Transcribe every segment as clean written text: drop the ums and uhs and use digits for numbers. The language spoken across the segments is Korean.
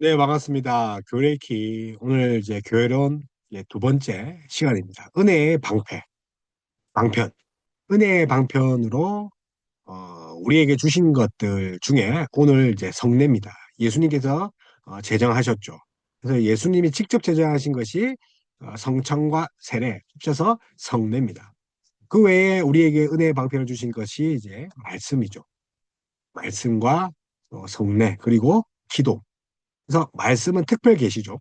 네, 반갑습니다. 교레이키. 오늘 이제 교회론 두 번째 시간입니다. 은혜의 방편. 은혜의 방편으로, 우리에게 주신 것들 중에 오늘 이제 성례입니다. 예수님께서 제정하셨죠. 그래서 예수님이 직접 제정하신 것이 성찬과 세례, 합쳐서 성례입니다. 그 외에 우리에게 은혜의 방편을 주신 것이 이제 말씀이죠. 말씀과 성례, 그리고 기도. 그래서 말씀은 특별 계시죠.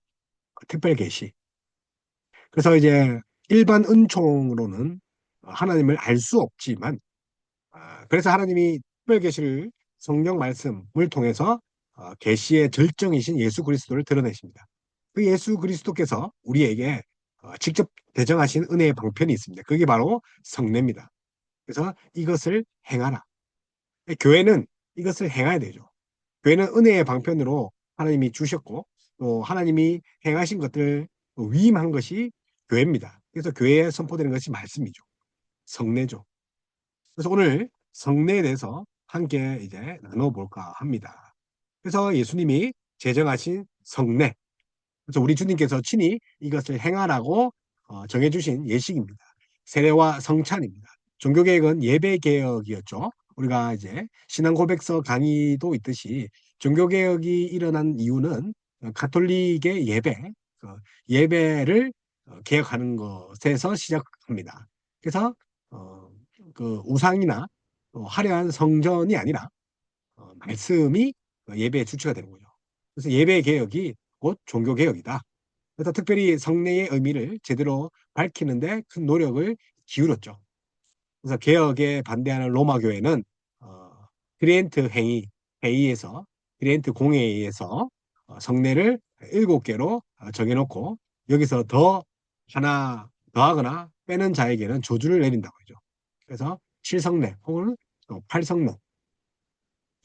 특별 계시. 그래서 이제 일반 은총으로는 하나님을 알 수 없지만, 그래서 하나님이 특별 계시를 성경 말씀을 통해서 계시의 절정이신 예수 그리스도를 드러내십니다. 그 예수 그리스도께서 우리에게 직접 대정하신 은혜의 방편이 있습니다. 그게 바로 성례입니다. 그래서 이것을 행하라. 교회는 이것을 행해야 되죠. 교회는 은혜의 방편으로 하나님이 주셨고 또 하나님이 행하신 것들 위임한 것이 교회입니다. 그래서 교회에 선포되는 것이 말씀이죠. 성례죠. 그래서 오늘 성례에 대해서 함께 이제 나눠볼까 합니다. 그래서 예수님이 제정하신 성례. 그래서 우리 주님께서 친히 이것을 행하라고 정해주신 예식입니다. 세례와 성찬입니다. 종교개혁은 예배개혁이었죠. 우리가 이제 신앙고백서 강의도 있듯이 종교개혁이 일어난 이유는 가톨릭의 그 예배를 개혁하는 것에서 시작합니다. 그래서 어, 그 우상이나 화려한 성전이 아니라 말씀이 예배의 주체가 되는 거죠. 그래서 예배 개혁이 곧 종교 개혁이다. 그래서 특별히 성례의 의미를 제대로 밝히는데 큰 노력을 기울였죠. 그래서 개혁에 반대하는 로마 교회는 트리엔트 회의에서 트리엔트 공회에 의해서 성례를 7개로 정해놓고 여기서 더 하나 더하거나 빼는 자에게는 저주를 내린다고 하죠. 그래서 7성례 혹은 8성례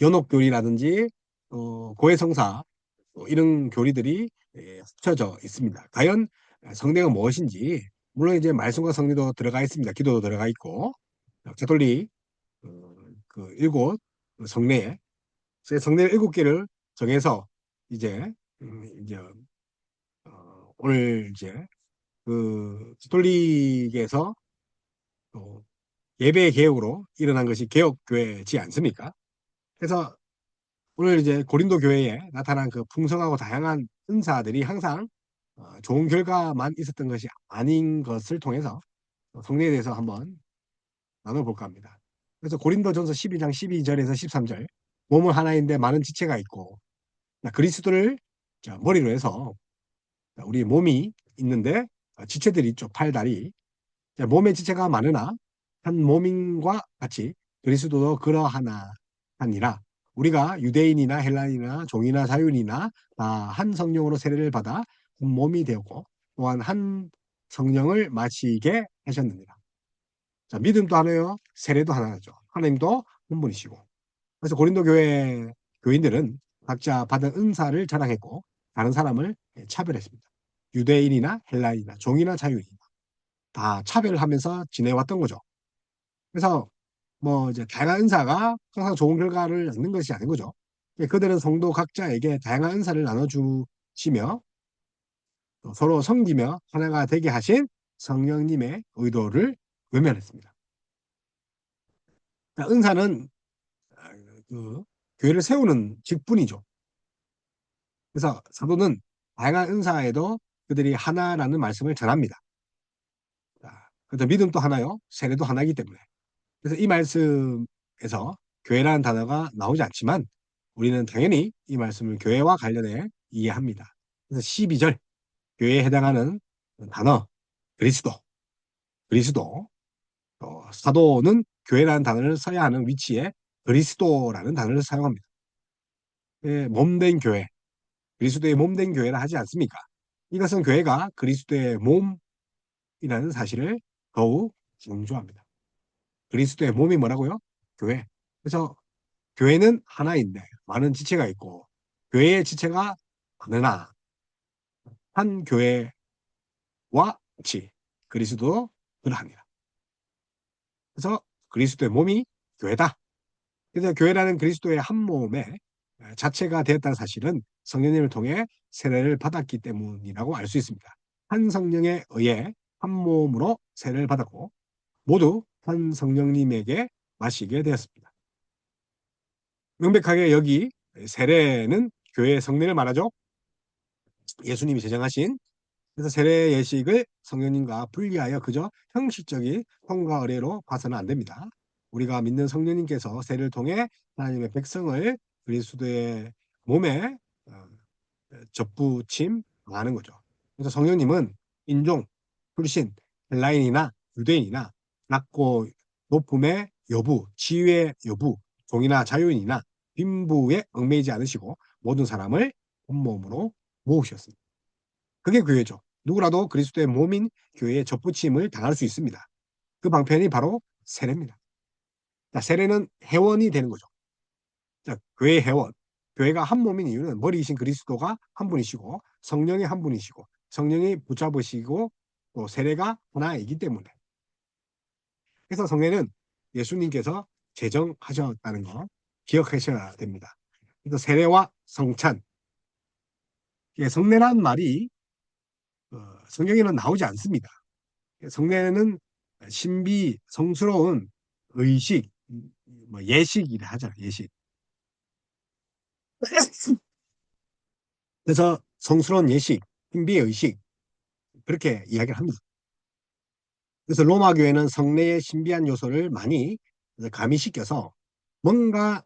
연옥교리라든지 고해성사 이런 교리들이 합쳐져 있습니다. 과연 성례가 무엇인지 물론 이제 말씀과 성례도 들어가 있습니다. 기도도 들어가 있고 가톨릭 그 일곱 성례에 성례 7개를 정해서 이제 오늘 이제 그 가톨릭에서 예배 개혁으로 일어난 것이 개혁교회지 않습니까? 그래서 오늘 이제 고린도 교회에 나타난 그 풍성하고 다양한 은사들이 항상 좋은 결과만 있었던 것이 아닌 것을 통해서 성례에 대해서 한번 나눠볼까 합니다. 그래서 고린도전서 12장 12절에서 13절 몸은 하나인데 많은 지체가 있고 그리스도를 머리로 해서 우리 몸이 있는데 지체들이 있죠. 팔, 다리. 몸의 지체가 많으나 한 몸인과 같이 그리스도도 그러하나 하니라. 우리가 유대인이나 헬라인이나 종이나 자유인이나 다 한 성령으로 세례를 받아 한 몸이 되었고 또한 한 성령을 마시게 하셨느니라. 자, 믿음도 하나요, 세례도 하나죠. 하나님도 한 분이시고. 그래서 고린도 교회 교인들은 각자 받은 은사를 자랑했고 다른 사람을 차별했습니다. 유대인이나 헬라인이나 종이나 자유인이나 다 차별하면서 지내왔던 거죠. 그래서 뭐 이제 다양한 은사가 항상 좋은 결과를 낳는 것이 아닌 거죠. 그들은 성도 각자에게 다양한 은사를 나눠주시며 서로 섬기며 하나가 되게 하신 성령님의 의도를 외면했습니다. 그러니까 은사는 그 교회를 세우는 직분이죠. 그래서 사도는 다양한 은사에도 그들이 하나라는 말씀을 전합니다. 그래서 믿음도 하나요, 세례도 하나이기 때문에. 그래서 이 말씀에서 교회라는 단어가 나오지 않지만 우리는 당연히 이 말씀을 교회와 관련해 이해합니다. 그래서 12절 교회에 해당하는 단어 그리스도, 그리스도 사도는 교회라는 단어를 써야 하는 위치에 그리스도라는 단어를 사용합니다. 몸된 교회, 그리스도의 몸된 교회라 하지 않습니까? 이것은 교회가 그리스도의 몸이라는 사실을 더욱 강조합니다. 그리스도의 몸이 뭐라고요? 교회. 그래서 교회는 하나인데 많은 지체가 있고 교회의 지체가 많으나 한 교회와 같이 그리스도 그러합니다. 그래서 그리스도의 몸이 교회다. 그래서 교회라는 그리스도의 한 몸에 자체가 되었다는 사실은 성령님을 통해 세례를 받았기 때문이라고 알 수 있습니다. 한 성령에 의해 한 몸으로 세례를 받았고 모두 한 성령님에게 마시게 되었습니다. 명백하게 여기 세례는 교회의 성례를 말하죠. 예수님이 제정하신. 그래서 세례 예식을 성령님과 분리하여 그저 형식적인 통과 의례로 봐서는 안 됩니다. 우리가 믿는 성령님께서 세례를 통해 하나님의 백성을 그리스도의 몸에 어, 접붙임 하는 거죠. 그래서 성령님은 인종, 출신, 헬라인이나 유대인이나 낮고 높음의 여부, 지위의 여부, 종이나 자유인이나 빈부에 얽매이지 않으시고 모든 사람을 온몸으로 모으셨습니다. 그게 교회죠. 누구라도 그리스도의 몸인 교회에 접붙임을 당할 수 있습니다. 그 방편이 바로 세례입니다. 자, 세례는 회원이 되는 거죠. 자, 교회 회원. 교회가 한 몸인 이유는 머리이신 그리스도가 한 분이시고 성령이 한 분이시고 성령이 붙잡으시고 또 세례가 하나이기 때문에. 그래서 성례는 예수님께서 제정하셨다는 거 기억하셔야 됩니다. 그래서 세례와 성찬. 성례라는 말이 성경에는 나오지 않습니다. 성례는 신비, 성스러운 의식, 뭐 예식이라 하잖아요. 예식. 그래서 성스러운 예식, 신비의 의식 그렇게 이야기를 합니다. 그래서 로마 교회는 성례의 신비한 요소를 많이 가미시켜서 뭔가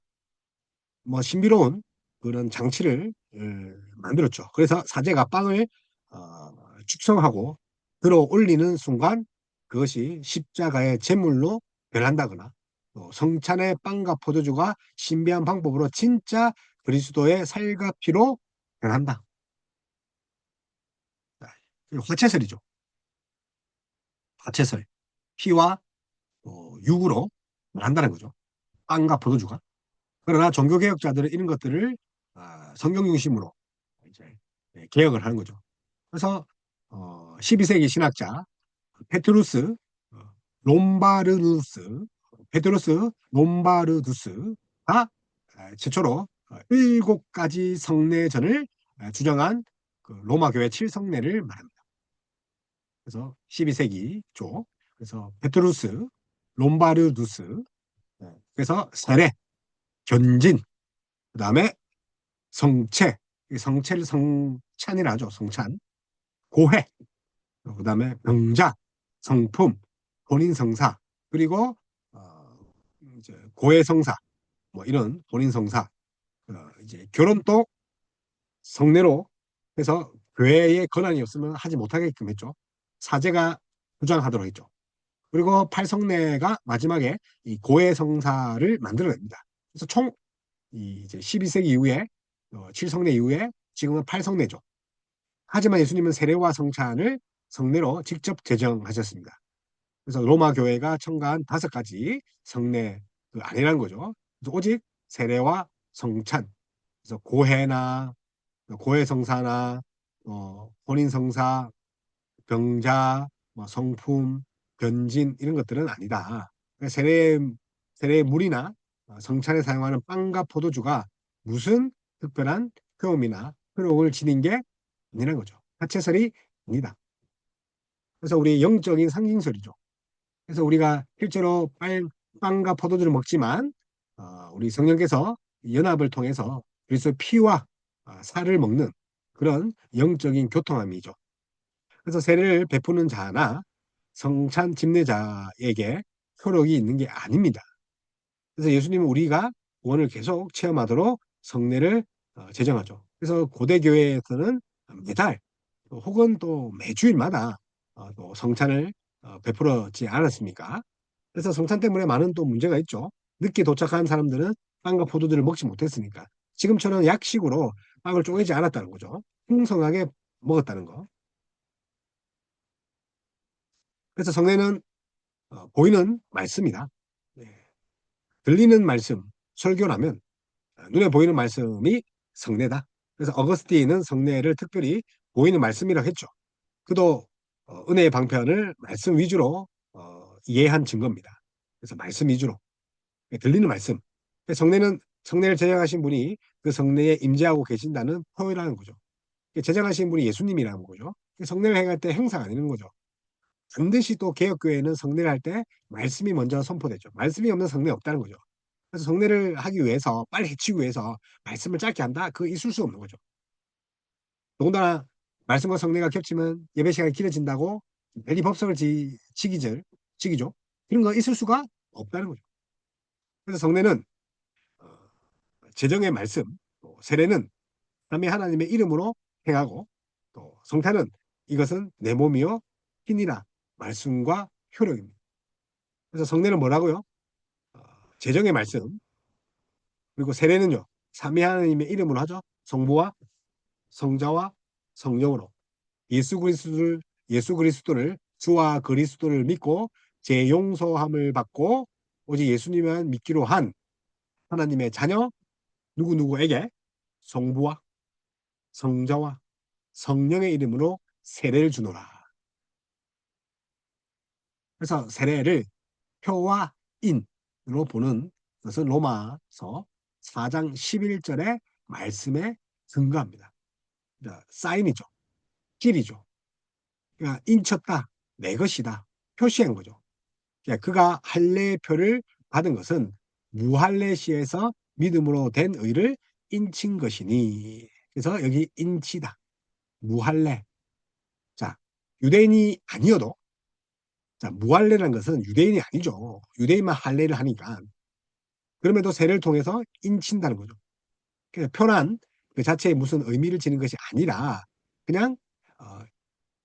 뭐 신비로운 그런 장치를 만들었죠. 그래서 사제가 빵을 축성하고 들어 올리는 순간 그것이 십자가의 제물로 변한다거나 또 성찬의 빵과 포도주가 신비한 방법으로 진짜 그리스도의 살과 피로 변한다. 화채설이죠. 화채설. 피와 육으로 변한다는 거죠. 빵과 포도주가. 그러나 종교개혁자들은 이런 것들을 성경 중심으로 이제 개혁을 하는 거죠. 그래서 12세기 신학자 페트루스 롬바르두스 페트루스 롬바르두스가 최초로 7가지 성례전을 주장한 그 로마 교회 7성례를 말합니다. 그래서 12세기 초 그래서 페트루스 롬바르두스 그래서 세례 견진 그다음에 성체 성체를 성찬이라 하죠. 성찬 고해 그다음에 병자 성품 본인 성사 그리고 이제 고해 성사 뭐 이런 본인 성사 이제 결혼도 성례로 해서 교회에 권한이 없으면 하지 못하게끔 했죠. 사제가 주장하도록 했죠. 그리고 팔성례가 마지막에 이 고해 성사를 만들어냅니다. 그래서 총 이제 12세기 이후에 7성례 이후에 지금은 8성례죠. 하지만 예수님은 세례와 성찬을 성례로 직접 제정하셨습니다. 그래서 로마 교회가 첨가한 5가지 성례 그 아니라는 거죠. 그래서 오직 세례와 성찬, 그래서 고해나 고해 성사나 혼인 성사, 병자, 뭐 성품, 변진 이런 것들은 아니다. 그러니까 세례의 물이나 성찬에 사용하는 빵과 포도주가 무슨 특별한 효험이나 효력을 지닌 게 아니라는 거죠. 하체설이 아니다. 그래서 우리 영적인 상징설이죠. 그래서 우리가 실제로 빵과 포도주를 먹지만 우리 성령께서 연합을 통해서 그리스도의 피와 살을 먹는 그런 영적인 교통함이죠. 그래서 세례를 베푸는 자나 성찬 집례자에게 효력이 있는 게 아닙니다. 그래서 예수님은 우리가 구원을 계속 체험하도록 성례를 제정하죠. 그래서 고대 교회에서는 매달 혹은 또 매주일마다 또 성찬을 베풀었지 않았습니까? 그래서 성찬 때문에 많은 또 문제가 있죠. 늦게 도착한 사람들은 빵과 포도주를 먹지 못했으니까 지금처럼 약식으로 빵을 쪼개지 않았다는 거죠. 풍성하게 먹었다는 거. 그래서 성례는 보이는 말씀이다. 네. 들리는 말씀, 설교라면 눈에 보이는 말씀이 성례다. 그래서 어거스틴은 성례를 특별히 보이는 말씀이라고 했죠. 그도 은혜의 방편을 말씀 위주로 이해한 증거입니다. 그래서 말씀 위주로 들리는 말씀. 성례는 성례를 제정하신 분이 그 성례에 임재하고 계신다는 표현이라는 거죠. 제정하신 분이 예수님이라는 거죠. 성례를 행할 때 행사가 아니는 거죠. 반드시 또 개혁교회는 성례를 할 때 말씀이 먼저 선포되죠. 말씀이 없는 성례 없다는 거죠. 그래서 성례를 하기 위해서 빨리 해치기 위해서 말씀을 짧게 한다? 그거 있을 수 없는 거죠. 더군다나 말씀과 성례가 겹치면 예배 시간이 길어진다고 괜히 법석을 지기죠. 이런 거 있을 수가 없다는 거죠. 그래서 성례는 제정의 말씀, 또 세례는 남의 하나님의 이름으로 행하고, 또 성탄은 이것은 내 몸이요 힘이나 말씀과 효력입니다. 그래서 성례는 뭐라고요? 어, 제정의 말씀, 그리고 세례는요 삼위 하나님의 이름으로 하죠. 성부와 성자와 성령으로 예수 그리스도를 주와 그리스도를 믿고 제 용서함을 받고 오직 예수님만 믿기로 한 하나님의 자녀 누구누구에게 성부와 성자와 성령의 이름으로 세례를 주노라. 그래서 세례를 표와 인으로 보는 것은 로마서 4장 11절의 말씀에 증거합니다. 사인이죠. 길이죠. 그러니까 인쳤다. 내 것이다. 표시한 거죠. 그러니까 그가 할례표를 받은 것은 무할례시에서 믿음으로 된 의를 인친 것이니. 그래서 여기 인치다. 무할례. 자, 유대인이 아니어도, 자, 무할례라는 것은 유대인이 아니죠. 유대인만 할례를 하니까. 그럼에도 세례를 통해서 인친다는 거죠. 그러니까 표란 그 자체에 무슨 의미를 지닌 것이 아니라 그냥 어,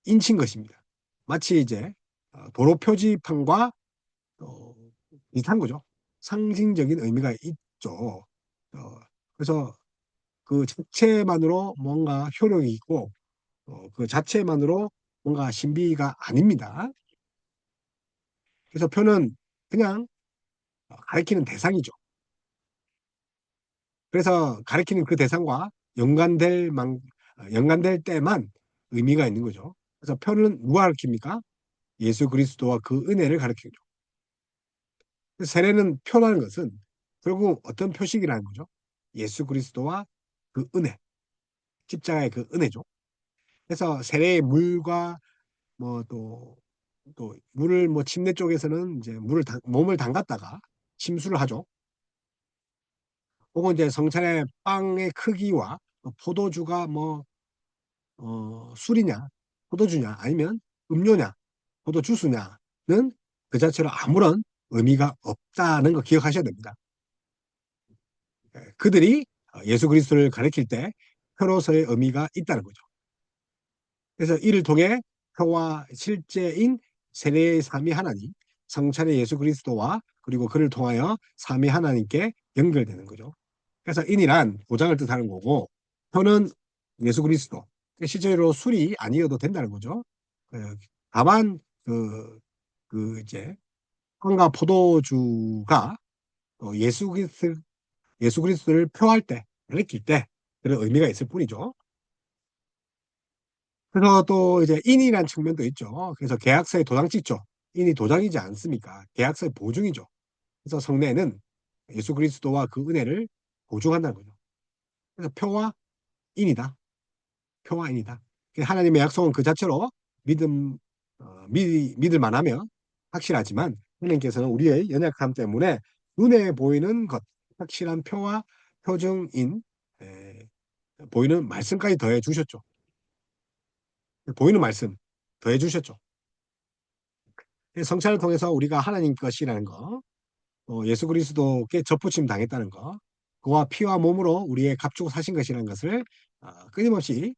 인친 것입니다. 마치 이제 도로 표지판과 비슷한 거죠. 상징적인 의미가 있죠. 그래서 그 자체만으로 뭔가 효력이 있고 그 자체만으로 뭔가 신비가 아닙니다. 그래서 표는 그냥 가리키는 대상이죠. 그래서 가리키는 그 대상과 연관될 때만 의미가 있는 거죠. 그래서 표는 누가 가리킵니까? 예수 그리스도와 그 은혜를 가리키죠. 세례는 표라는 것은 결국 어떤 표식이라는 거죠. 예수 그리스도와 그 은혜, 십자가의 그 은혜죠. 그래서 세례의 물과 뭐 또 물을 뭐 침례 쪽에서는 이제 몸을 담갔다가 침수를 하죠. 혹은 이제 성찬의 빵의 크기와 포도주가 뭐 술이냐, 포도주냐, 아니면 음료냐, 포도주스냐는 그 자체로 아무런 의미가 없다는 거 기억하셔야 됩니다. 그들이 예수 그리스도를 가리킬 때 표로서의 의미가 있다는 거죠. 그래서 이를 통해 표와 실제인 세례의 삼위 하나님, 성찬의 예수 그리스도와 그리고 그를 통하여 삼위 하나님께 연결되는 거죠. 그래서 인이란 보장을 뜻하는 거고 표는 예수 그리스도. 실제로 술이 아니어도 된다는 거죠. 다만 이제 빵과 포도주가 예수 그리스도를 표할 때, 가리킬 때 그런 의미가 있을 뿐이죠. 그래서 또 이제 인이라는 측면도 있죠. 그래서 계약서에 도장 찍죠. 인이 도장이지 않습니까? 계약서의 보증이죠. 그래서 성례는 예수 그리스도와 그 은혜를 보증한다는 거죠. 그래서 표와 인이다. 표와 인이다. 하나님의 약속은 그 자체로 믿을 만하면 확실하지만 하나님께서는 우리의 연약함 때문에 눈에 보이는 것, 확실한 표와 표증인 보이는 말씀까지 더해 주셨죠. 보이는 말씀 더해 주셨죠. 성찬을 통해서 우리가 하나님 것이라는 거, 예수 그리스도께 접붙임 당했다는 거, 그와 피와 몸으로 우리의 값주고 사신 것이라는 것을 끊임없이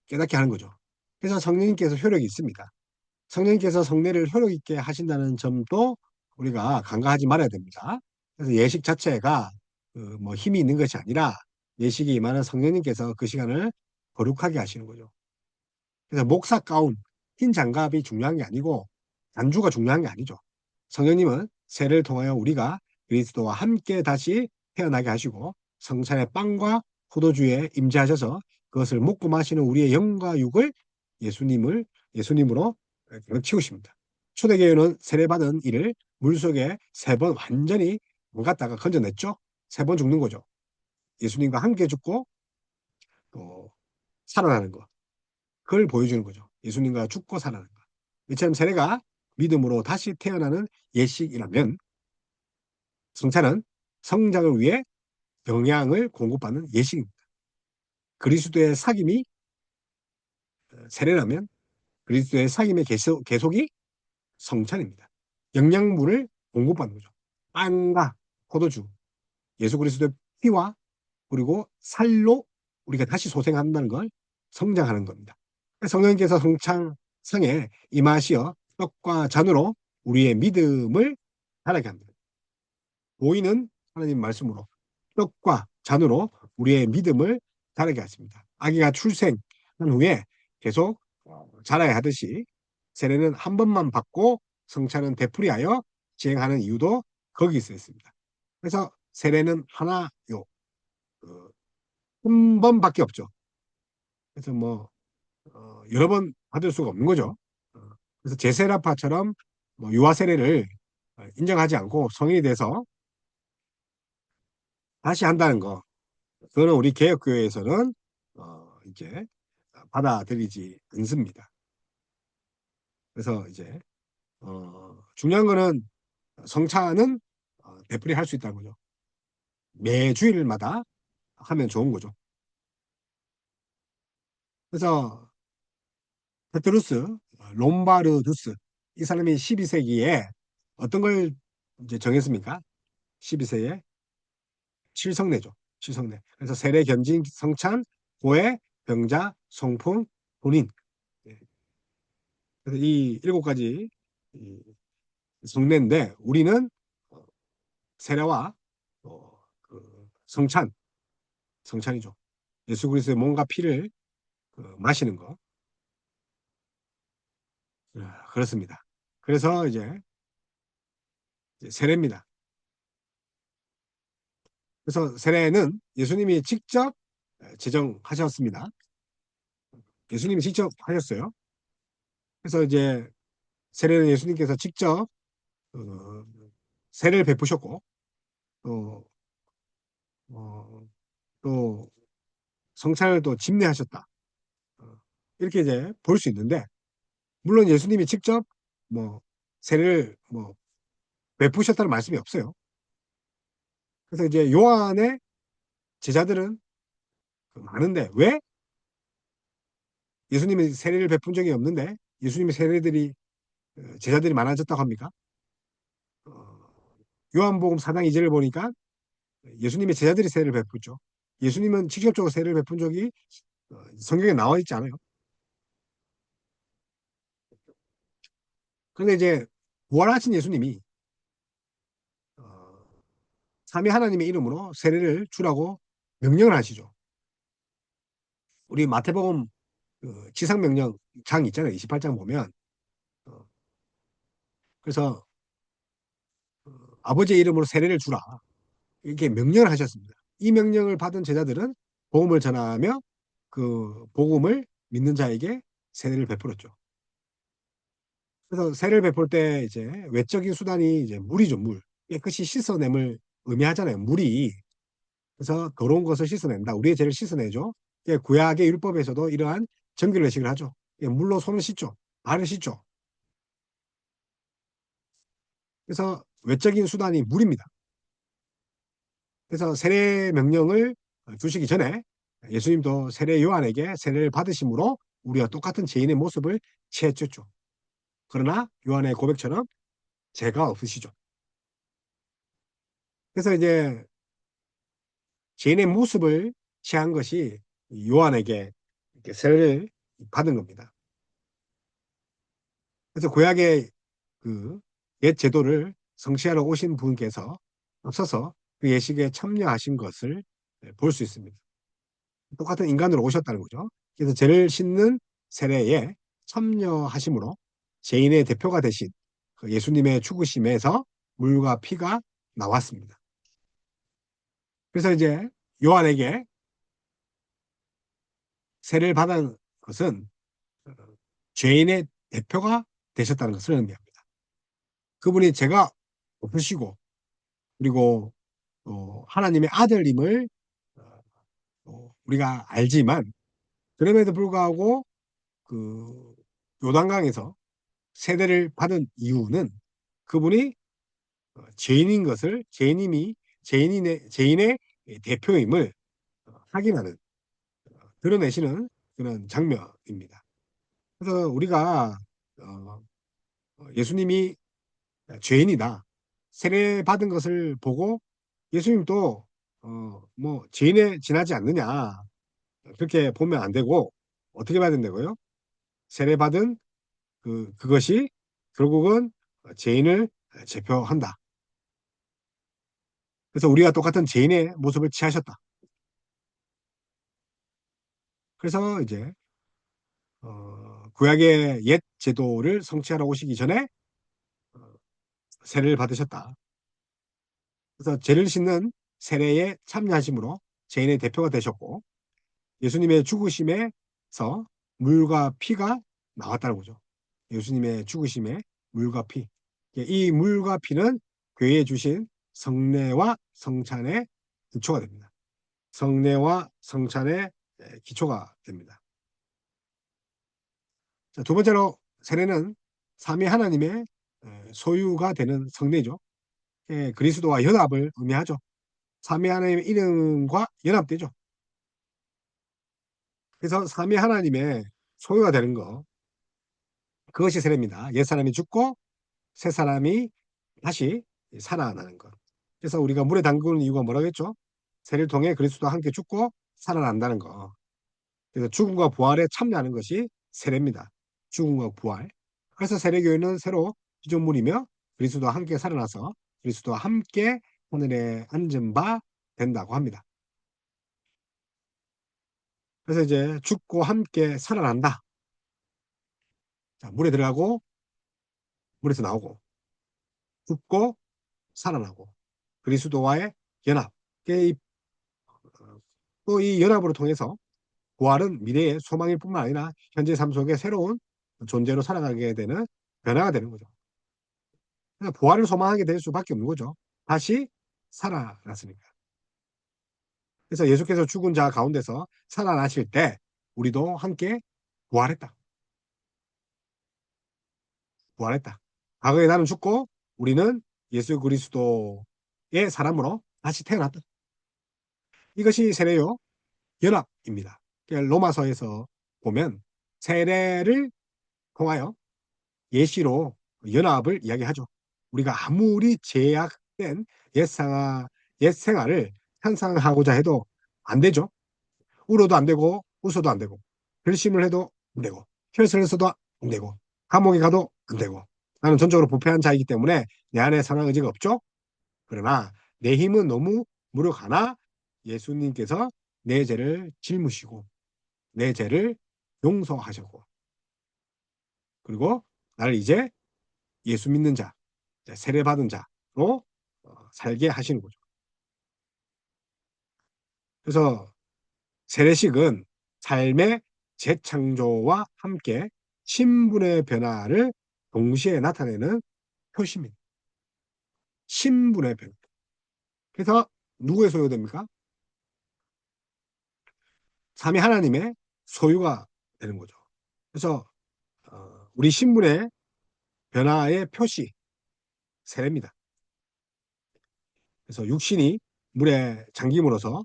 깨닫게 하는 거죠. 그래서 성령님께서 효력이 있습니다. 성령님께서 성례를 효력 있게 하신다는 점도 우리가 간과하지 말아야 됩니다. 그래서 예식 자체가 그뭐 힘이 있는 것이 아니라 예식이 임하는 성령님께서 그 시간을 거룩하게 하시는 거죠. 그래서 목사 가운, 흰 장갑이 중요한 게 아니고 안주가 중요한 게 아니죠. 성령님은 세례를 통하여 우리가 그리스도와 함께 다시 태어나게 하시고 성찬의 빵과 포도주에 임재하셔서 그것을 먹고 마시는 우리의 영과 육을 예수님으로 치우십니다. 초대교회는 세례받은 이를 물속에 3번 완전히 담갔다가 건져냈죠. 세 번 죽는 거죠. 예수님과 함께 죽고 또 살아나는 거. 그걸 보여주는 거죠. 예수님과 죽고 살아나는 거. 이처럼 세례가 믿음으로 다시 태어나는 예식이라면 성찬은 성장을 위해 영양을 공급받는 예식입니다. 그리스도의 사귐이 세례라면 그리스도의 사귐의 계속이 성찬입니다. 영양분을 공급받는 거죠. 빵과 포도주, 예수 그리스도의 피와 그리고 살로 우리가 다시 소생한다는 걸 성장하는 겁니다. 성령님께서 성찬상에 임하시어 떡과 잔으로 우리의 믿음을 자라게 합니다. 보이는 하나님 말씀으로 떡과 잔으로 우리의 믿음을 자라게 하십니다. 아기가 출생한 후에 계속 자라야 하듯이 세례는 한 번만 받고 성찬은 되풀이하여 지행하는 이유도 거기 있습니다. 그래서 세례는 하나요. 한 번밖에 없죠. 그래서 뭐 여러 번 받을 수가 없는 거죠. 어, 그래서 제세라파처럼 뭐 유아 세례를 인정하지 않고 성인이 돼서 다시 한다는 거. 그거는 우리 개혁교회에서는 이제 받아들이지 않습니다. 그래서 이제 중요한 거는 성찬은 되풀이 할 수 있다는 거죠. 매 주일마다 하면 좋은 거죠. 그래서 페트루스, 롬바르두스 이 사람이 12세기에 어떤 걸 이제 정했습니까? 12세기에 칠성례죠. 칠성례. 그래서 세례, 견진, 성찬, 고해, 병자, 성품, 혼인. 예. 그래서 이 일곱 가지 성례인데 우리는 어, 세례와 그 성찬이죠. 예수 그리스도의 몸과 피를 마시는 거. 그렇습니다. 그래서 이제 세례입니다. 그래서 세례는 예수님이 직접 제정하셨습니다. 예수님이 직접 하셨어요. 그래서 이제 세례는 예수님께서 직접 어, 세례를 베푸셨고 또, 어, 또 성찬을 또 집례하셨다. 이렇게 이제 볼 수 있는데 물론 예수님이 직접 뭐 세례를 뭐 베푸셨다는 말씀이 없어요. 그래서 이제 요한의 제자들은 많은데 왜 예수님이 세례를 베푼 적이 없는데 예수님의 세례들이 제자들이 많아졌다고 합니까? 어, 요한복음 4장 2절을 보니까 예수님의 제자들이 세례를 베푸죠. 예수님은 직접적으로 세례를 베푼 적이 성경에 나와 있지 않아요. 그런데 이제 부활하신 예수님이 어, 삼위 하나님의 이름으로 세례를 주라고 명령을 하시죠. 우리 마태복음 지상명령 장 있잖아요. 28장 보면 어, 그래서 아버지의 이름으로 세례를 주라 이렇게 명령을 하셨습니다. 이 명령을 받은 제자들은 복음을 전하며 그 복음을 믿는 자에게 세례를 베풀었죠. 그래서 세례를 베풀 때 이제 외적인 수단이 이제 물이죠, 물. 깨끗이 씻어냄을 의미하잖아요, 물이. 그래서 더러운 것을 씻어낸다. 우리의 죄를 씻어내죠. 구약의 율법에서도 이러한 정결 의식을 하죠. 물로 손을 씻죠. 발을 씻죠. 그래서 외적인 수단이 물입니다. 그래서 세례 명령을 주시기 전에 예수님도 세례 요한에게 세례를 받으심으로 우리와 똑같은 죄인의 모습을 취했죠. 그러나 요한의 고백처럼 죄가 없으시죠. 그래서 이제 죄인의 모습을 취한 것이 요한에게 이렇게 세례를 받은 겁니다. 그래서 구약의 그 옛 제도를 성취하러 오신 분께서 앞서서 그 예식에 참여하신 것을 볼 수 있습니다. 똑같은 인간으로 오셨다는 거죠. 그래서 죄를 씻는 세례에 참여하심으로 죄인의 대표가 되신 그 예수님의 죽으심에서 물과 피가 나왔습니다. 그래서 이제 요한에게 세례를 받은 것은 죄인의 대표가 되셨다는 것을 의미합니다. 그분이 죄가 없으시고 그리고 하나님의 아들임을 우리가 알지만 그럼에도 불구하고 그 요단강에서 세례를 받은 이유는 그분이 죄인인 것을 죄인의 대표임을 확인하는 드러내시는 그런 장면입니다. 그래서 우리가 어, 예수님이 죄인이다 세례 받은 것을 보고 예수님도 뭐 죄인에 지나지 않느냐 그렇게 보면 안 되고 어떻게 봐야 된다고요? 세례 받은 그것이 결국은 죄인을 제표한다. 그래서 우리가 똑같은 죄인의 모습을 취하셨다. 그래서 이제 구약의 옛 제도를 성취하러 오시기 전에 어, 세례를 받으셨다. 그래서 죄를 씻는 세례에 참여하심으로 죄인의 대표가 되셨고 예수님의 죽으심에서 물과 피가 나왔다는 거죠. 예수님의 죽으심에 물과 피. 이 물과 피는 교회에 주신 성례와 성찬의 기초가 됩니다. 성례와 성찬의 기초가 됩니다. 자, 두 번째로 세례는 삼위 하나님의 소유가 되는 성례죠. 그리스도와 연합을 의미하죠. 삼위 하나님의 이름과 연합되죠. 그래서 삼위 하나님의 소유가 되는 거 그것이 세례입니다. 옛사람이 죽고 새사람이 다시 살아나는 것. 그래서 우리가 물에 담그는 이유가 뭐라고 했죠? 세례를 통해 그리스도와 함께 죽고 살아난다는 거. 그래서 죽음과 부활에 참여하는 것이 세례입니다. 죽음과 부활. 그래서 세례교회는 새로 피조물이며 그리스도와 함께 살아나서 그리스도와 함께 하늘에 앉은 바 된다고 합니다. 그래서 이제 죽고 함께 살아난다. 자, 물에 들어가고 물에서 나오고 죽고 살아나고 그리스도와의 연합. 또 이 연합으로 통해서 부활은 미래의 소망일 뿐만 아니라 현재 삶 속에 새로운 존재로 살아가게 되는 변화가 되는 거죠. 그러니까 부활을 소망하게 될 수밖에 없는 거죠. 다시 살아났으니까. 그래서 예수께서 죽은 자 가운데서 살아나실 때 우리도 함께 부활했다. 부활했다. 과거에 나는 죽고 우리는 예수 그리스도의 사람으로 다시 태어났다. 이것이 세례요 연합입니다. 그러니까 로마서에서 보면 세례를 통하여 예시로 연합을 이야기하죠. 우리가 아무리 제약된 옛 생활을 현상하고자 해도 안 되죠. 울어도 안 되고 웃어도 안 되고 결심을 해도 안 되고 혈서를 써도 안 되고 감옥에 가도 안 되고 나는 전적으로 부패한 자이기 때문에 내 안에 선한 의지가 없죠. 그러나 내 힘은 너무 무력하나 예수님께서 내 죄를 짊으시고 내 죄를 용서하셨고 그리고 나를 이제 예수 믿는 자, 세례받은 자로 살게 하시는 거죠. 그래서 세례식은 삶의 재창조와 함께 신분의 변화를 동시에 나타내는 표시입니다. 신분의 변화. 그래서 누구의 소유됩니까? 삼위 하나님의 소유가 되는 거죠. 그래서 우리 신분의 변화의 표시, 세례입니다. 그래서 육신이 물에 잠김으로써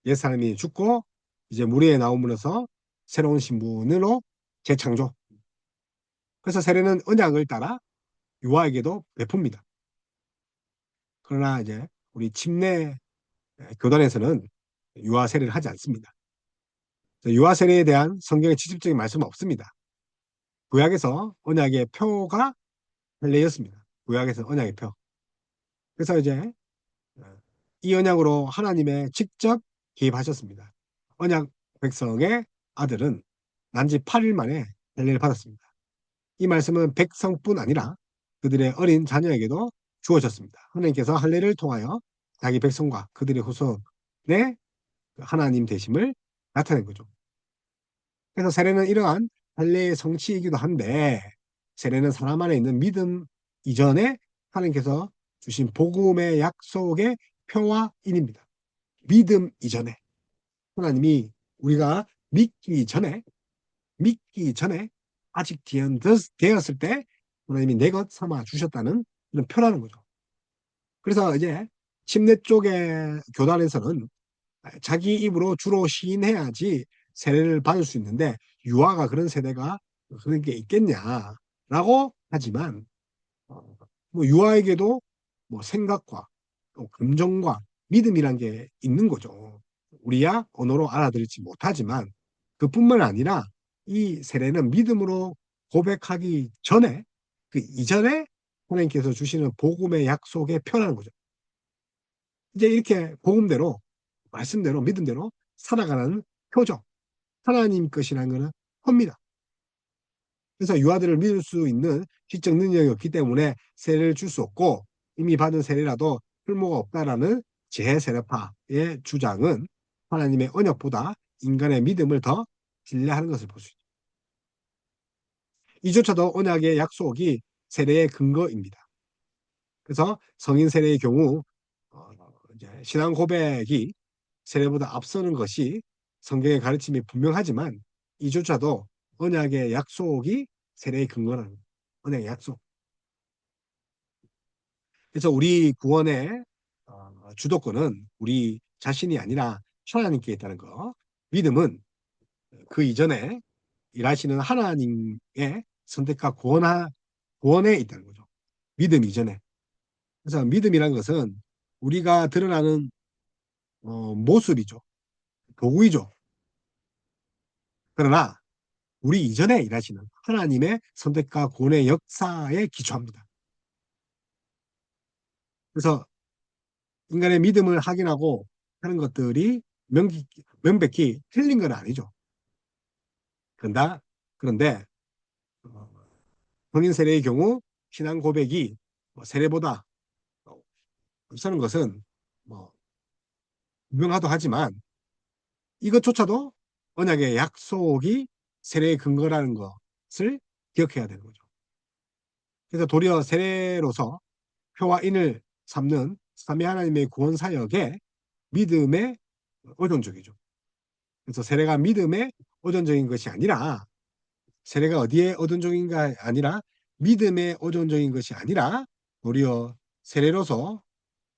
옛사람이 죽고 이제 무리에 나옴으로써 새로운 신분으로 재창조. 그래서 세례는 언약을 따라 유아에게도 베풉니다. 그러나 이제 우리 침례 교단에서는 유아 세례를 하지 않습니다. 유아 세례에 대한 성경의 직접적인 말씀은 없습니다. 구약에서 언약의 표가 할례였습니다. 구약에서 언약의 표. 그래서 이제 이 언약으로 하나님의 직접 개입하셨습니다. 언약 백성의 아들은 난지 8일 만에 할례를 받았습니다. 이 말씀은 백성뿐 아니라 그들의 어린 자녀에게도 주어졌습니다. 하나님께서 할례를 통하여 자기 백성과 그들의 후손의 하나님 되심을 나타낸 거죠. 그래서 세례는 이러한 할례의 성취이기도 한데 세례는 사람 안에 있는 믿음 이전에 하나님께서 주신 복음의 약속의 표와 인입니다. 믿음 이전에 하나님이 우리가 믿기 전에 아직 되었을 때 하나님이 내 것 삼아 주셨다는 그런 표라는 거죠. 그래서 이제 침례 쪽의 교단에서는 자기 입으로 주로 시인해야지 세례를 받을 수 있는데 유아가 그런 세대가 그런 게 있겠냐라고 하지만 뭐 유아에게도 뭐 생각과 또 감정과 믿음이란 게 있는 거죠. 우리야 언어로 알아들지 못하지만 그뿐만 아니라 이 세례는 믿음으로 고백하기 전에 그 이전에 하나님께서 주시는 복음의 약속의 표라는 거죠. 이제 이렇게 복음대로 말씀대로 믿음대로 살아가는 표죠. 하나님 것이라는 것은 표입니다. 그래서 유아들을 믿을 수 있는 지적 능력이 없기 때문에 세례를 줄 수 없고 이미 받은 세례라도 쓸모가 없다라는 재세례파의 주장은 하나님의 언약보다 인간의 믿음을 더 신뢰하는 것을 볼 수 있죠. 이조차도 언약의 약속이 세례의 근거입니다. 그래서 성인 세례의 경우 어, 이제 신앙 고백이 세례보다 앞서는 것이 성경의 가르침이 분명하지만 이조차도 언약의 약속이 세례의 근거라는 거예요. 언약의 약속. 그래서 우리 구원의 주도권은 우리 자신이 아니라 하나님께 있다는 거. 믿음은 그 이전에 일하시는 하나님의 선택과 구원에 있다는 거죠. 믿음 이전에. 그래서 믿음이란 것은 우리가 드러나는 모습이죠. 도구이죠. 그러나 우리 이전에 일하시는 하나님의 선택과 구원의 역사에 기초합니다. 그래서 인간의 믿음을 확인하고 하는 것들이 명백히 틀린 건 아니죠. 그런데 본인 세례의 경우 신앙 고백이 뭐 세례보다 앞서는 것은 뭐 분명하도 하지만 이것조차도 언약의 약속이 세례의 근거라는 것을 기억해야 되는 거죠. 그래서 도리어 세례로서 표와 인을 삼는 삼위 하나님의 구원 사역에 믿음의 의존적이죠. 그래서 세례가 믿음의 의존적인 것이 아니라 세례가 어디에 의존적인가 아니라 믿음의 의존적인 것이 아니라 도리어 세례로서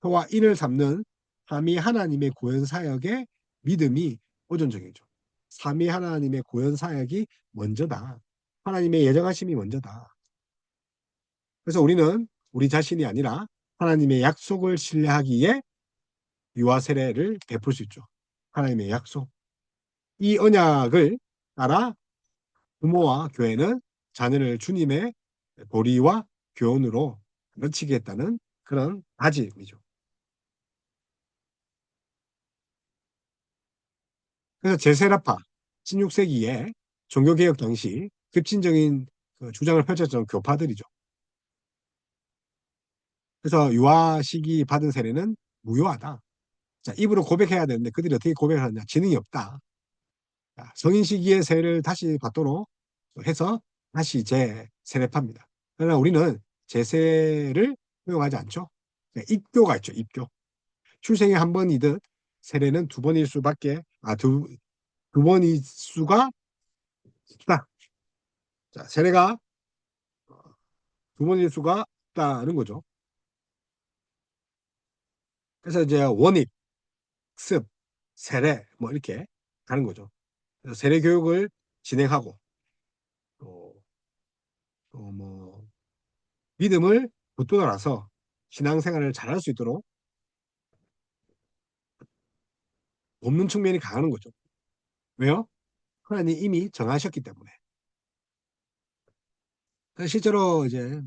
표와 인을 삼는 삼위 하나님의 구원 사역에 믿음이 의존적이죠. 삼위 하나님의 구원 사역이 먼저다. 하나님의 예정하심이 먼저다. 그래서 우리는 우리 자신이 아니라 하나님의 약속을 신뢰하기에 유아 세례를 베풀 수 있죠. 하나님의 약속. 이 언약을 따라 부모와 교회는 자녀를 주님의 도리와 교훈으로 가르치겠다는 그런 다짐이죠. 그래서 제세라파 16세기에 종교개혁 당시 급진적인 그 주장을 펼쳤던 교파들이죠. 그래서 유아 시기 받은 세례는 무효하다. 자, 입으로 고백해야 되는데 그들이 어떻게 고백을 하느냐. 지능이 없다. 자, 성인 시기의 세례를 다시 받도록 해서 다시 재세례파입니다. 그러나 우리는 제세를 허용하지 않죠. 입교가 있죠. 입교. 출생에 한 번이듯 세례는 두 번일 수밖에 두 번일 수가 없다. 자, 세례가 두 번일 수가 없다는 거죠. 그래서 이제 원입, 습, 세례 뭐 이렇게 가는 거죠. 그래서 세례 교육을 진행하고 또뭐 믿음을 붙들어라서 신앙생활을 잘할 수 있도록 돕는 측면이 강하는 거죠. 왜요? 하나님 이미 정하셨기 때문에. 실제로 이제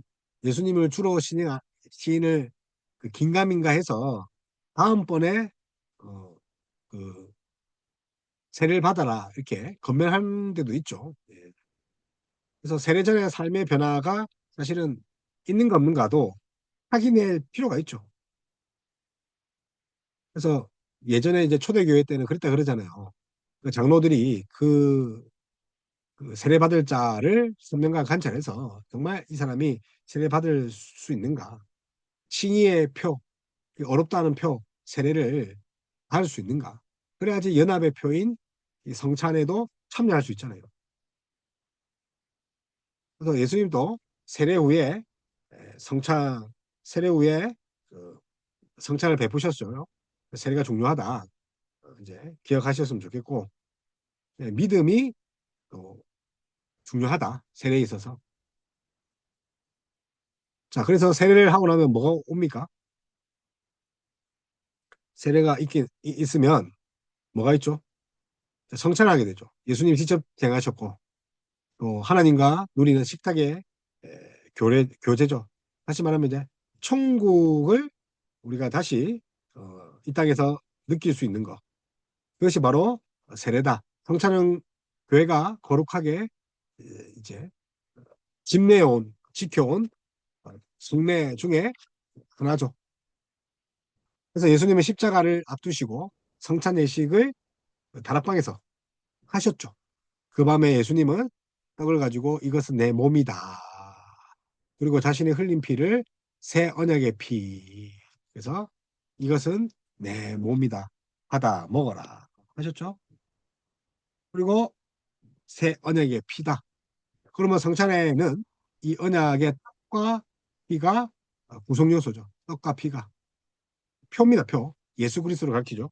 예수님을 주로 시인을 그 긴가민가 해서 다음번에 어, 그 세례를 받아라 이렇게 건면한 데도 있죠. 예. 그래서 세례 전의 삶의 변화가 사실은 있는가 없는가도 확인할 필요가 있죠. 그래서 예전에 이제 초대교회 때는 그랬다 그러잖아요. 그 장로들이 그 세례받을 자를 선명과 관찰해서 정말 이 사람이 세례받을 수 있는가. 칭의의 표, 어렵다는 표, 세례를 받을 수 있는가? 그래야지 연합의 표인 이 성찬에도 참여할 수 있잖아요. 그래서 예수님도 세례 후에 성찬 세례 후에 그 성찬을 베푸셨어요. 세례가 중요하다. 이제 기억하셨으면 좋겠고 믿음이 또 중요하다. 세례에 있어서. 자, 그래서 세례를 하고 나면 뭐가 옵니까? 세례가 있으면 뭐가 있죠? 성찬하게 되죠. 예수님이 직접 행하셨고 또 하나님과 누리는 식탁의 교제죠. 다시 말하면 이제 천국을 우리가 다시 이 땅에서 느낄 수 있는 것. 그것이 바로 세례다. 성찬은 교회가 거룩하게 이제 지켜온 순례 중에 하나죠. 그래서 예수님은 십자가를 앞두시고 성찬 예식을 다락방에서 하셨죠. 그 밤에 예수님은 떡을 가지고 이것은 내 몸이다. 그리고 자신의 흘린 피를 새 언약의 피. 그래서 이것은 내 몸이다. 받아 먹어라. 하셨죠? 그리고 새 언약의 피다. 그러면 성찬에는 이 언약의 떡과 피가 구성 요소죠. 떡과 피가 표입니다. 표. 예수 그리스도를 가리키죠.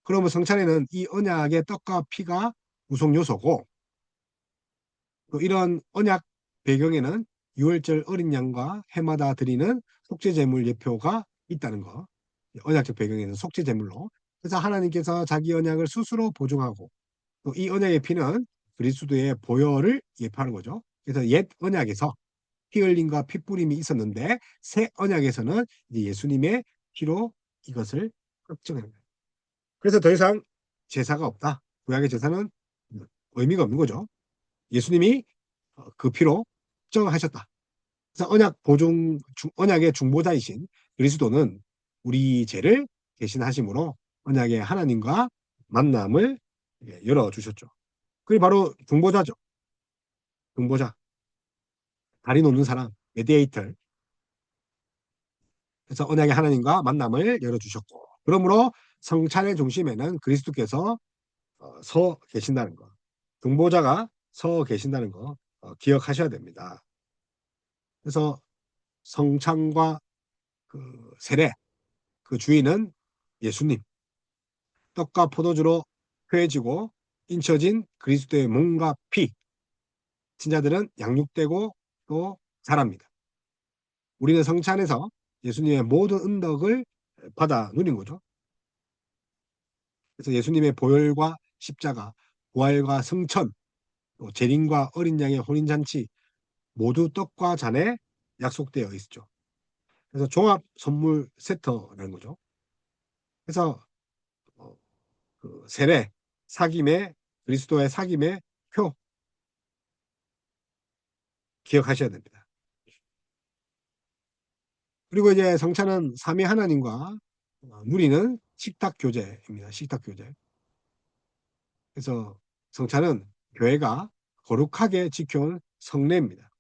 그러면 성찬에는 이 언약의 떡과 피가 구성 요소고 또 이런 언약 배경에는 유월절 어린 양과 해마다 드리는 속죄 제물 예표가 있다는 거. 언약적 배경에는 속죄 제물로. 그래서 하나님께서 자기 언약을 스스로 보증하고 또 이 언약의 피는 그리스도의 보혈을 예표하는 거죠. 그래서 옛 언약에서 피 흘림과 피 뿌림이 있었는데 새 언약에서는 이제 예수님의 피로 이것을 확정하는 거예요. 그래서 더 이상 제사가 없다. 구약의 제사는 의미가 없는 거죠. 예수님이 그 피로 확정하셨다. 그래서 언약의 중보자이신 그리스도는 우리 죄를 대신하심으로 언약의 하나님과 만남을 열어주셨죠. 그게 바로 중보자죠. 중보자. 다리 놓는 사람, 메디에이터. 그래서 언약의 하나님과 만남을 열어주셨고 그러므로 성찬의 중심에는 그리스도께서 서 계신다는 거. 중보자가 서 계신다는 거 기억하셔야 됩니다. 그래서 성찬과 그 세례, 그 주인은 예수님. 떡과 포도주로 회해지고 인쳐진 그리스도의 몸과 피. 신자들은 양육되고 또 자랍니다. 우리는 성찬에서 예수님의 모든 은덕을 받아 누린 거죠. 그래서 예수님의 보혈과 십자가, 부활과 성천, 또 재림과 어린 양의 혼인잔치 모두 떡과 잔에 약속되어 있죠. 그래서 종합 선물 세터라는 거죠. 그래서 어, 그 세례, 사김의 그리스도의 사김의 표 기억하셔야 됩니다. 그리고 이제 성찬은 삼위 하나님과 누리는 식탁 교제입니다. 식탁 교제. 그래서 성찬은 교회가 거룩하게 지켜온 성례입니다.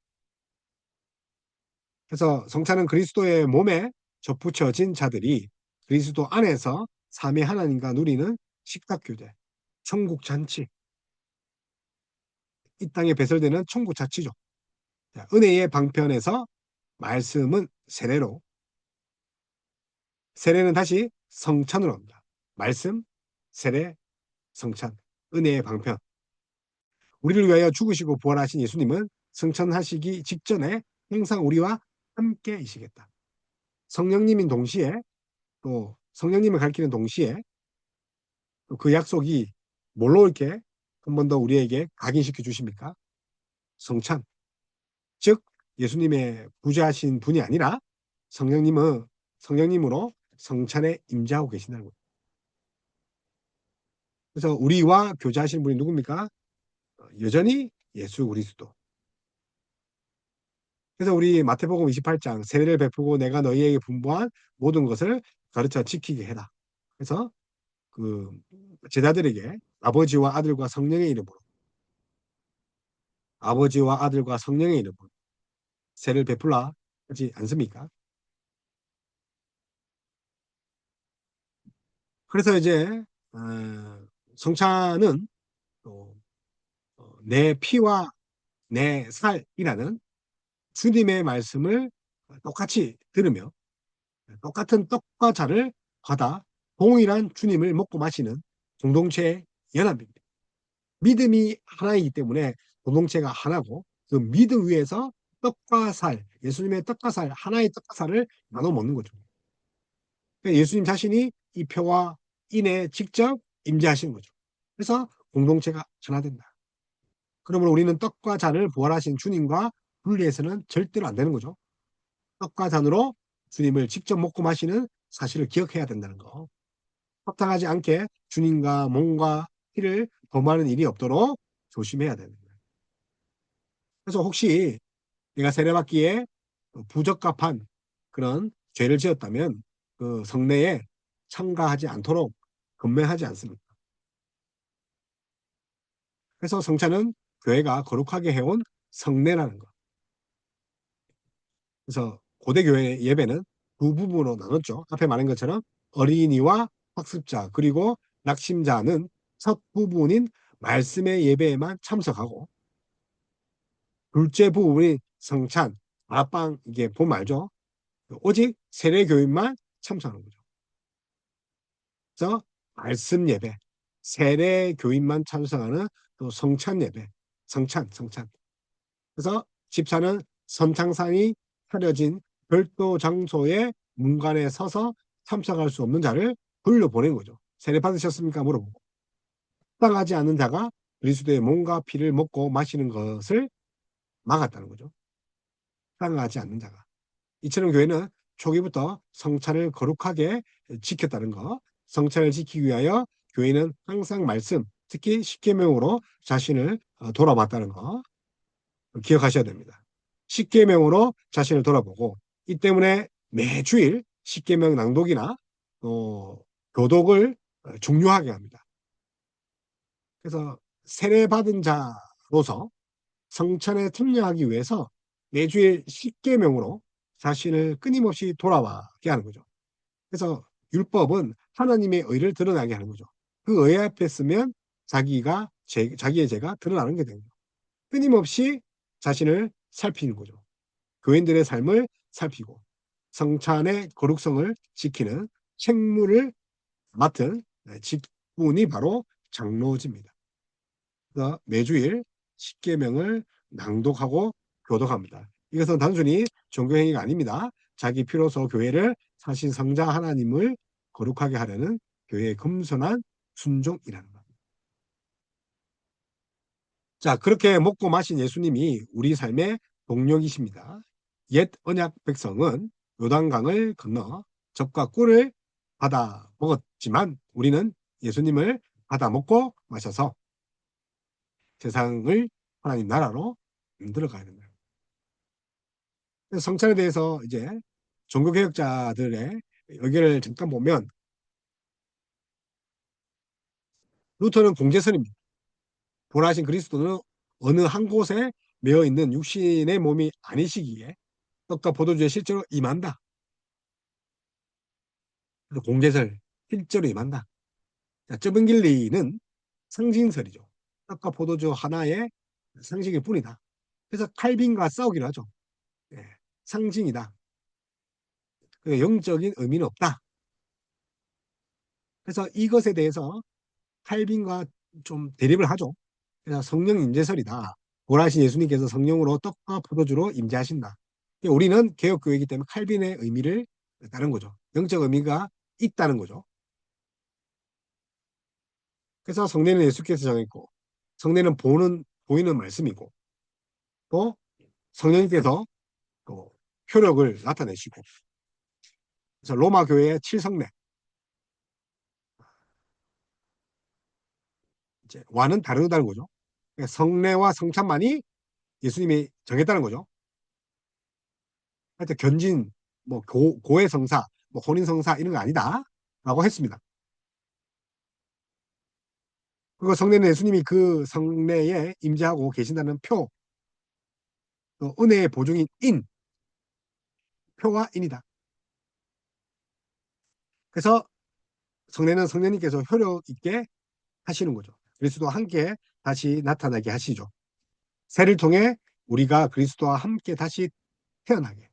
그래서 성찬은 그리스도의 몸에 접붙여진 자들이 그리스도 안에서 삼위 하나님과 누리는 식탁 교제, 천국 잔치, 이 땅에 배설되는 천국 자치죠. 자, 은혜의 방편에서 말씀은 세례로, 세례는 다시 성찬으로 합니다. 말씀, 세례, 성찬, 은혜의 방편. 우리를 위하여 죽으시고 부활하신 예수님은 승천하시기 직전에 항상 우리와 함께이시겠다. 성령님인 동시에 또 성령님을 가리키는 동시에 그 약속이 뭘로 이렇게 한 번 더 우리에게 각인시켜 주십니까? 성찬. 즉 예수님의 부재하신 분이 아니라 성령님은 성령님으로 성찬에 임재하고 계신다는 거예요. 그래서 우리와 교제하시는 분이 누굽니까? 여전히 예수 그리스도. 그래서 우리 마태복음 28장 세례를 베푸고 내가 너희에게 분부한 모든 것을 가르쳐 지키게 해라. 그래서 그 제자들에게 아버지와 아들과 성령의 이름으로 아버지와 아들과 성령의 이름으로 세례를 베풀라 하지 않습니까? 그래서 이제 어, 성찬은 또 내 피와 내 살이라는 주님의 말씀을 똑같이 들으며 똑같은 떡과 잔을 받아 동일한 주님을 먹고 마시는 공동체의 연합입니다. 믿음이 하나이기 때문에 공동체가 하나고 그 믿음 위에서 떡과 살, 예수님의 떡과 살, 하나의 떡과 살을 나눠 먹는 거죠. 그러니까 예수님 자신이 이 표와 인에 직접 임재하시는 거죠. 그래서 공동체가 하나 된다. 그러면 우리는 떡과 잔을 부활하신 주님과 분리해서는 절대로 안 되는 거죠. 떡과 잔으로 주님을 직접 먹고 마시는 사실을 기억해야 된다는 거. 합당하지 않게 주님과 몸과 피를 범하는 일이 없도록 조심해야 되는 거예요. 그래서 혹시 내가 세례받기에 부적합한 그런 죄를 지었다면 그 성례에 참가하지 않도록 금면하지 않습니다. 그래서 성찬은 교회가 거룩하게 해온 성례라는 거. 그래서 고대 교회 예배는 두 부분으로 나눴죠. 앞에 말한 것처럼 어린이와 학습자 그리고 낙심자는 첫 부분인 말씀의 예배에만 참석하고 둘째 부분인 성찬, 아빵 이게 보면 알죠? 오직 세례 교인만 참석하는 거죠. 그래서 말씀 예배, 세례 교인만 참석하는 또 성찬 예배, 성찬. 그래서 집사는 선창상이 차려진 별도 장소의 문간에 서서 참석할 수 없는 자를 돌려보낸 거죠. 세례 받으셨습니까? 물어보고. 합당하지 않는 자가 그리스도의 몸과 피를 먹고 마시는 것을 막았다는 거죠. 합당하지 않는 자가. 이처럼 교회는 초기부터 성찬을 거룩하게 지켰다는 거. 성찬을 지키기 위하여 교회는 항상 말씀, 특히 십계명으로 자신을 돌아봤다는 거 기억하셔야 됩니다. 십계명으로 자신을 돌아보고 이 때문에 매주일 십계명 낭독이나 교독을 중요하게 합니다. 그래서 세례받은 자로서 성찬에 참여하기 위해서 매주일 십계명으로 자신을 끊임없이 돌아와게 하는 거죠. 그래서 율법은 하나님의 의를 드러나게 하는 거죠. 그 의 앞에 쓰면 자기의 죄가 드러나는 게 됩니다. 끊임없이 자신을 살피는 거죠. 교인들의 삶을 살피고 성찬의 거룩성을 지키는 책무를 맡은 직분이 바로 장로지입니다. 그래서 매주일 십계명을 낭독하고 교독합니다. 이것은 단순히 종교행위가 아닙니다. 자기 피로서 교회를 사신 성자 하나님을 거룩하게 하려는 교회의 겸손한 순종이라는 겁니다. 자, 그렇게 먹고 마신 예수님이 우리 삶의 동력이십니다. 옛 언약 백성은 요단강을 건너 젖과 꿀을 받아 먹었지만 우리는 예수님을 받아 먹고 마셔서 세상을 하나님 나라로 만들어 가야 된다. 성찬에 대해서 이제 종교개혁자들의 의견을 잠깐 보면 루터는 공제선입니다. 부활하신 그리스도는 어느 한 곳에 매어 있는 육신의 몸이 아니시기에 떡과 포도주에 실제로 임한다. 그래서 공제설 실제로 임한다. 자, 쩌병길리는 상징설이죠. 떡과 포도주 하나의 상징일 뿐이다. 그래서 칼빈과 싸우기를 하죠. 예, 상징이다. 영적인 의미는 없다. 그래서 이것에 대해서 칼빈과 좀 대립을 하죠. 그래서 성령 임재설이다. 부활하신 예수님께서 성령으로 떡과 포도주로 임재하신다. 우리는 개혁교회이기 때문에 칼빈의 의미를 따른 거죠. 영적 의미가 있다는 거죠. 그래서 성례는 예수께서 정했고 성례는 보이는 말씀이고 또 성령님께서 또 효력을 나타내시고 그래서 로마 교회의 칠성례 이제 와는 다르다는 거죠. 그러니까 성례와 성찬만이 예수님이 정했다는 거죠. 하여튼 견진 뭐 고해 성사, 뭐 혼인 성사 이런 거 아니다라고 했습니다. 그리고 성례는 예수님이 그 성례에 임재하고 계신다는 표, 또 은혜의 보증인 표와 인이다. 그래서 성례는 성령님께서 효력 있게 하시는 거죠. 그리스도와 함께 다시 나타나게 하시죠. 세를 통해 우리가 그리스도와 함께 다시 태어나게.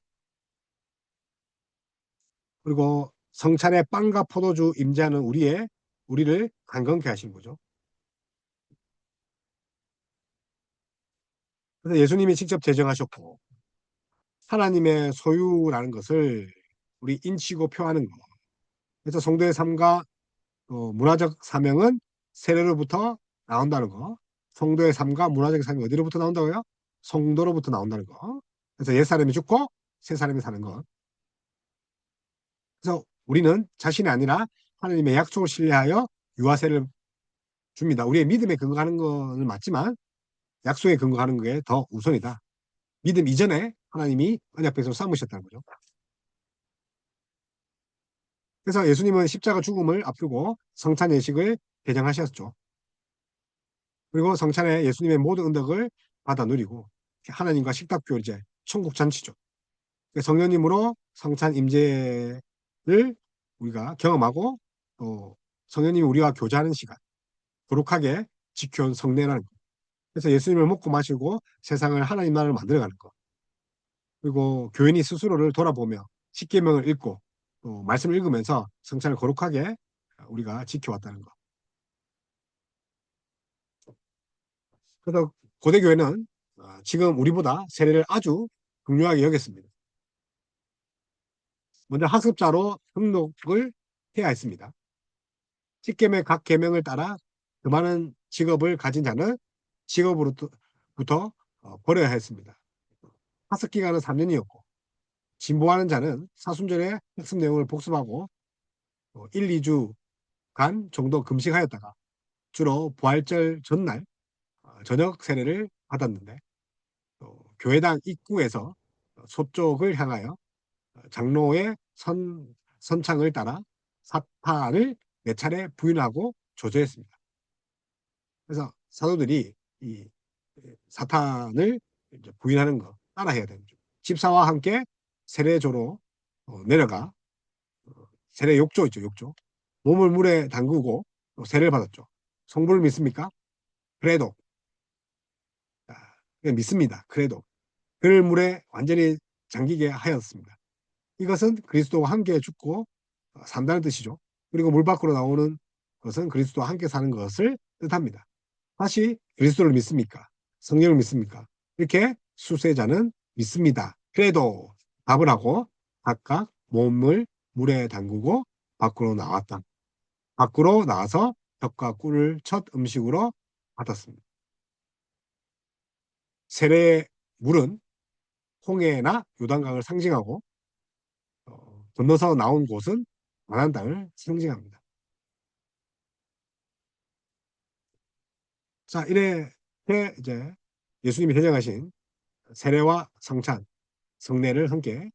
그리고 성찬의 빵과 포도주 임재하는 우리를 강건케 하신 거죠. 그래서 예수님이 직접 제정하셨고 하나님의 소유라는 것을 우리 인치고 표하는 거. 그래서 성도의 삶과 문화적 사명은 세례로부터 나온다는 거. 성도의 삶과 문화적 사명이 어디로부터 나온다고요? 성도로부터 나온다는 거. 그래서 옛사람이 죽고 새사람이 사는 것. 그래서 우리는 자신이 아니라 하나님의 약속을 신뢰하여 유아세를 줍니다. 우리의 믿음에 근거하는 거는 맞지만 약속에 근거하는 게 더 우선이다. 믿음 이전에 하나님이 언약 백성을 삼으셨다는 거죠. 그래서 예수님은 십자가 죽음을 앞두고 성찬 예식을 개정하셨죠. 그리고 성찬에 예수님의 모든 은덕을 받아 누리고 하나님과 식탁교 이제 천국 잔치죠. 성령님으로 성찬 임재를 우리가 경험하고 또 성령님이 우리와 교제하는 시간, 거룩하게 지켜온 성례라는 거. 그래서 예수님을 먹고 마시고 세상을 하나님 나라를 만들어가는 거. 그리고 교인이 스스로를 돌아보며 십계명을 읽고 또 말씀을 읽으면서 성찬을 거룩하게 우리가 지켜왔다는 거. 그래서 고대 교회는 지금 우리보다 세례를 아주 중요하게 여겼습니다. 먼저 학습자로 등록을 해야 했습니다. 십계명의 각 계명을 따라 그 많은 직업을 가진 자는 직업으로부터 버려야 했습니다. 학습 기간은 3년이었고 진보하는 자는 사순절에 학습 내용을 복습하고 1, 2주간 정도 금식하였다가 주로 부활절 전날 저녁 세례를 받았는데 교회당 입구에서 서쪽을 향하여 장로의 선창을 따라 사탄을 네 차례 부인하고 조져했습니다. 그래서 사도들이 이 사탄을 이제 부인하는 거 따라해야 되는 거죠. 집사와 함께 세례조로 내려가 세례 욕조 있죠, 욕조. 몸을 물에 담그고 세례를 받았죠. 성부를 믿습니까? 그래도 믿습니다. 그래도 그를 물에 완전히 잠기게 하였습니다. 이것은 그리스도와 함께 죽고 산다는 뜻이죠. 그리고 물 밖으로 나오는 것은 그리스도와 함께 사는 것을 뜻합니다. 다시 그리스도를 믿습니까? 성령을 믿습니까? 이렇게 수세자는 믿습니다. 그래도 답을 하고 각각 몸을 물에 담그고 밖으로 나왔다. 밖으로 나와서 떡과 꿀을 첫 음식으로 받았습니다. 세례의 물은 홍해나 요단강을 상징하고 건너서 나온 곳은 가나안 땅을 상징합니다. 자, 이렇게 이제 예수님이 대장하신 세례와 성찬, 성례를 함께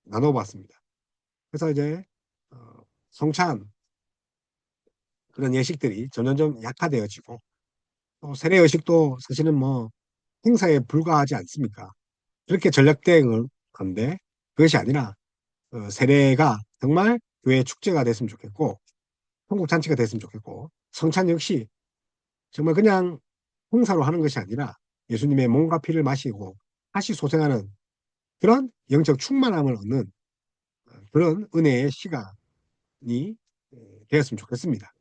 나눠봤습니다. 그래서 이제 성찬 그런 예식들이 점점점 약화되어지고 또 세례 의식도 사실은 뭐 행사에 불과하지 않습니까? 그렇게 전략대응을 건데 그것이 아니라 세례가 정말 교회 축제가 됐으면 좋겠고 통국 잔치가 됐으면 좋겠고 성찬 역시 정말 그냥 행사로 하는 것이 아니라 예수님의 몸과 피를 마시고 다시 소생하는 그런 영적 충만함을 얻는 그런 은혜의 시간이 되었으면 좋겠습니다.